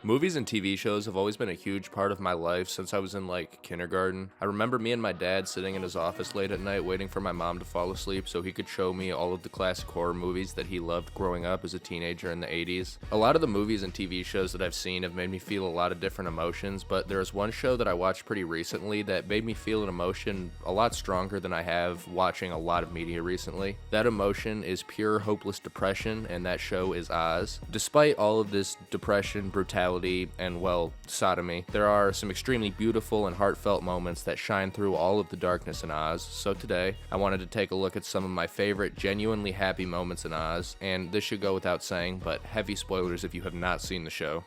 Movies and TV shows have always been a huge part of my life since I was in kindergarten. I remember me and my dad sitting in his office late at night waiting for my mom to fall asleep so he could show me all of the classic horror movies that he loved growing up as a teenager in the 80s. A lot of the movies and TV shows that I've seen have made me feel a lot of different emotions, but there is one show that I watched pretty recently that made me feel an emotion a lot stronger than I have watching a lot of media recently. That emotion is pure hopeless depression, and that show is Oz. Despite all of this depression, brutality, and, well, sodomy, there are some extremely beautiful and heartfelt moments that shine through all of the darkness in Oz. So today, I wanted to take a look at some of my favorite genuinely happy moments in Oz, and this should go without saying, but heavy spoilers if you have not seen the show.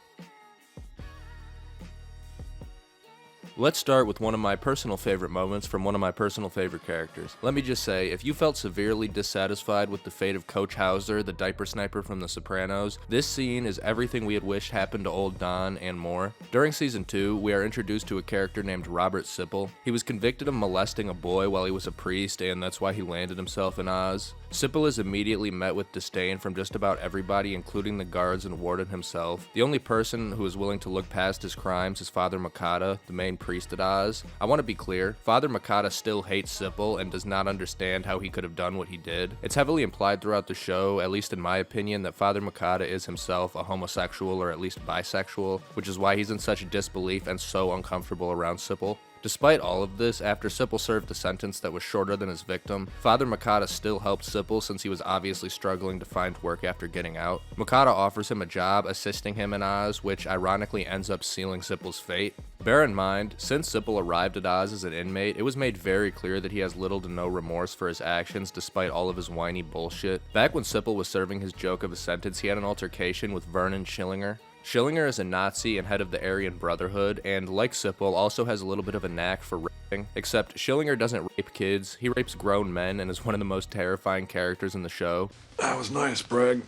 Let's start with one of my personal favorite moments from one of my personal favorite characters. Let me just say, if you felt severely dissatisfied with the fate of Coach Hauser, the diaper sniper from The Sopranos, this scene is everything we had wished happened to old Don and more. During season 2, we are introduced to a character named Robert Sipple. He was convicted of molesting a boy while he was a priest, and that's why he landed himself in Oz. Sipple is immediately met with disdain from just about everybody, including the guards and warden himself. The only person who is willing to look past his crimes is Father Makata, the main priest at Oz. I want to be clear, Father Makata still hates Sipple and does not understand how he could have done what he did. It's heavily implied throughout the show, at least in my opinion, that Father Makata is himself a homosexual or at least bisexual, which is why he's in such disbelief and so uncomfortable around Sipple. Despite all of this, after Sipple served a sentence that was shorter than his victim, Father Makata still helped Sipple since he was obviously struggling to find work after getting out. Makata offers him a job assisting him in Oz, which ironically ends up sealing Sipple's fate. Bear in mind, since Sipple arrived at Oz as an inmate, it was made very clear that he has little to no remorse for his actions despite all of his whiny bullshit. Back when Sipple was serving his joke of a sentence, he had an altercation with Vernon Schillinger. Schillinger is a Nazi and head of the Aryan Brotherhood, and like Sipple, also has a little bit of a knack for raping, except Schillinger doesn't rape kids, he rapes grown men and is one of the most terrifying characters in the show. That was nice, Bragg.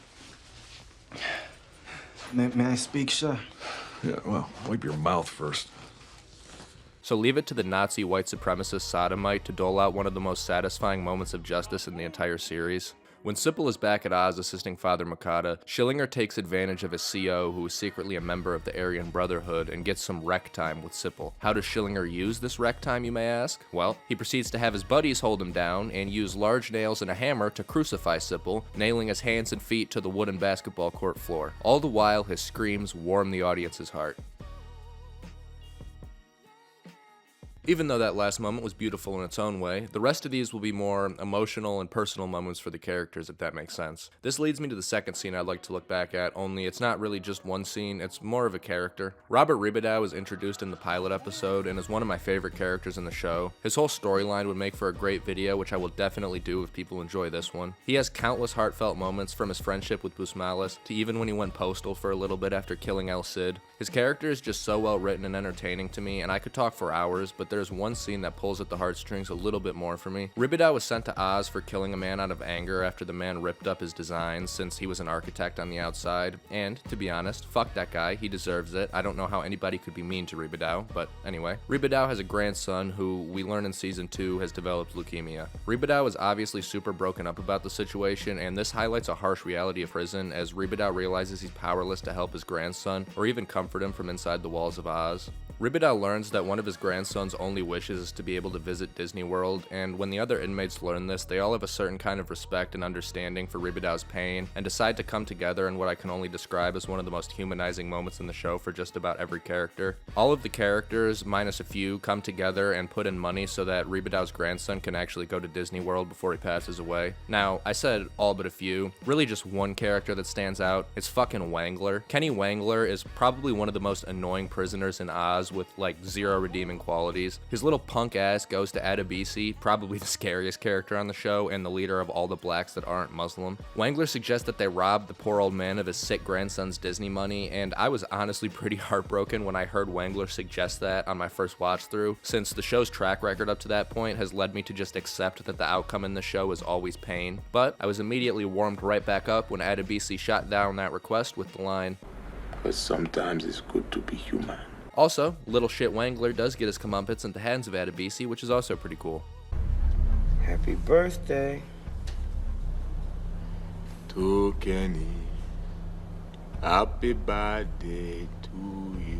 May I speak, sir? Yeah, well, wipe your mouth first. So leave it to the Nazi white supremacist sodomite to dole out one of the most satisfying moments of justice in the entire series. When Sipple is back at Oz assisting Father Makata, Schillinger takes advantage of his CO, who is secretly a member of the Aryan Brotherhood, and gets some rec time with Sipple. How does Schillinger use this rec time, you may ask? Well, he proceeds to have his buddies hold him down and use large nails and a hammer to crucify Sipple, nailing his hands and feet to the wooden basketball court floor. All the while, his screams warm the audience's heart. Even though that last moment was beautiful in its own way, the rest of these will be more emotional and personal moments for the characters, if that makes sense. This leads me to the second scene I'd like to look back at, only it's not really just one scene, it's more of a character. Robert Ribideau was introduced in the pilot episode and is one of my favorite characters in the show. His whole storyline would make for a great video, which I will definitely do if people enjoy this one. He has countless heartfelt moments, from his friendship with Busmalis to even when he went postal for a little bit after killing El Cid. His character is just so well written and entertaining to me, and I could talk for hours, but there's one scene that pulls at the heartstrings a little bit more for me. Ribideau was sent to Oz for killing a man out of anger after the man ripped up his designs since he was an architect on the outside, and to be honest, fuck that guy, he deserves it. I don't know how anybody could be mean to Ribideau, but anyway. Ribideau has a grandson who we learn in season 2 has developed leukemia. Ribideau is obviously super broken up about the situation, and this highlights a harsh reality of prison as Ribideau realizes he's powerless to help his grandson or even comfort him from inside the walls of Oz. Ribideau learns that one of his grandson's only wishes is to be able to visit Disney World, and when the other inmates learn this, they all have a certain kind of respect and understanding for Ribideau's pain, and decide to come together in what I can only describe as one of the most humanizing moments in the show for just about every character. All of the characters, minus a few, come together and put in money so that Ribideau's grandson can actually go to Disney World before he passes away. Now, I said all but a few, really just one character that stands out. It's fucking Wangler. Kenny Wangler is probably one of the most annoying prisoners in Oz with zero redeeming qualities. His little punk ass goes to Adebisi, probably the scariest character on the show and the leader of all the blacks that aren't Muslim. Wangler suggests that they rob the poor old man of his sick grandson's Disney money, and I was honestly pretty heartbroken when I heard Wangler suggest that on my first watch through, since the show's track record up to that point has led me to just accept that the outcome in the show is always pain. But I was immediately warmed right back up when Adebisi shot down that request with the line, "But sometimes it's good to be human." Also, little shit Wangler does get his comeuppance at the hands of Adebisi, which is also pretty cool. Happy birthday. To Kenny, happy birthday to to you.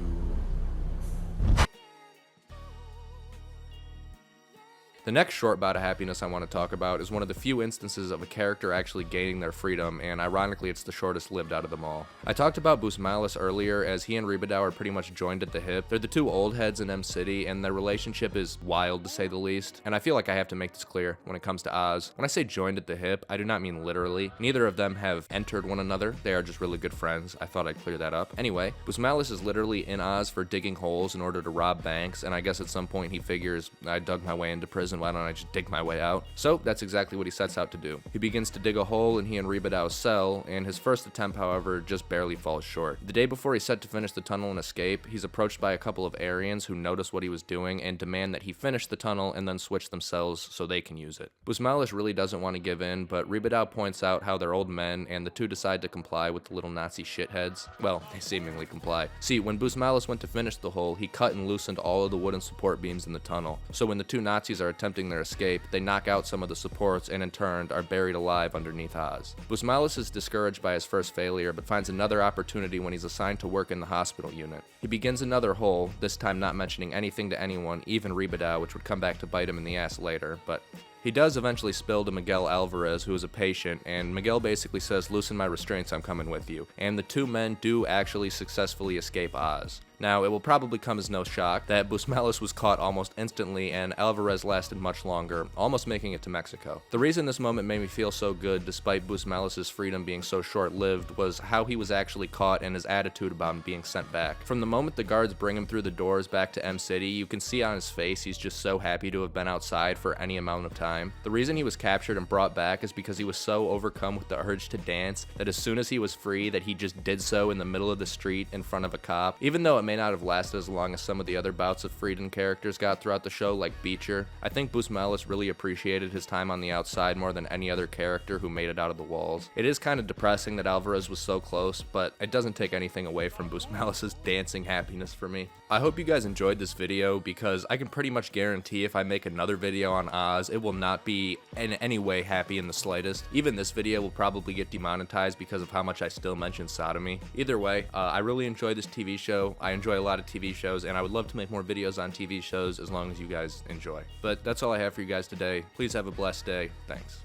The next short bout of happiness I want to talk about is one of the few instances of a character actually gaining their freedom, and ironically it's the shortest lived out of them all. I talked about Busmalis earlier, as he and Ribadao are pretty much joined at the hip. They're the two old heads in M City, and their relationship is wild to say the least, and I feel like I have to make this clear when it comes to Oz. When I say joined at the hip, I do not mean literally. Neither of them have entered one another, they are just really good friends. I thought I'd clear that up. Anyway, Busmalis is literally in Oz for digging holes in order to rob banks, and I guess at some point he figures, I dug my way into prison, why don't I just dig my way out? So that's exactly what he sets out to do. He begins to dig a hole in he and Ribadao's cell, and his first attempt, however, just barely falls short. The day before he's set to finish the tunnel and escape, he's approached by a couple of Aryans who notice what he was doing and demand that he finish the tunnel and then switch themselves so they can use it. Busmalis really doesn't want to give in, but Ribadao points out how they're old men, and the two decide to comply with the little Nazi shitheads. Well, they seemingly comply. See, when Busmalis went to finish the hole, he cut and loosened all of the wooden support beams in the tunnel, so when the two Nazis are attempting their escape, they knock out some of the supports and in turn are buried alive underneath Oz. Busmalis is discouraged by his first failure, but finds another opportunity when he's assigned to work in the hospital unit. He begins another hole, this time not mentioning anything to anyone, even Ribadao, which would come back to bite him in the ass later, but he does eventually spill to Miguel Alvarez, who is a patient, and Miguel basically says, "Loosen my restraints, I'm coming with you." And the two men do actually successfully escape Oz. Now, it will probably come as no shock that Busmalis was caught almost instantly and Alvarez lasted much longer, almost making it to Mexico. The reason this moment made me feel so good, despite Busmalis' freedom being so short-lived, was how he was actually caught and his attitude about him being sent back. From the moment the guards bring him through the doors back to M City, you can see on his face he's just so happy to have been outside for any amount of time. The reason he was captured and brought back is because he was so overcome with the urge to dance that as soon as he was free that he just did so in the middle of the street in front of a cop. Even though it may not have lasted as long as some of the other bouts of freedom characters got throughout the show, like Beecher, I think Busmalis really appreciated his time on the outside more than any other character who made it out of the walls. It is kind of depressing that Alvarez was so close, but it doesn't take anything away from Busmalis' dancing happiness for me. I hope you guys enjoyed this video, because I can pretty much guarantee if I make another video on Oz, it will not be in any way happy in the slightest. Even this video will probably get demonetized because of how much I still mention sodomy. Either way, I really enjoy this TV show. I enjoy a lot of TV shows, and I would love to make more videos on TV shows as long as you guys enjoy. But that's all I have for you guys today. Please have a blessed day. Thanks.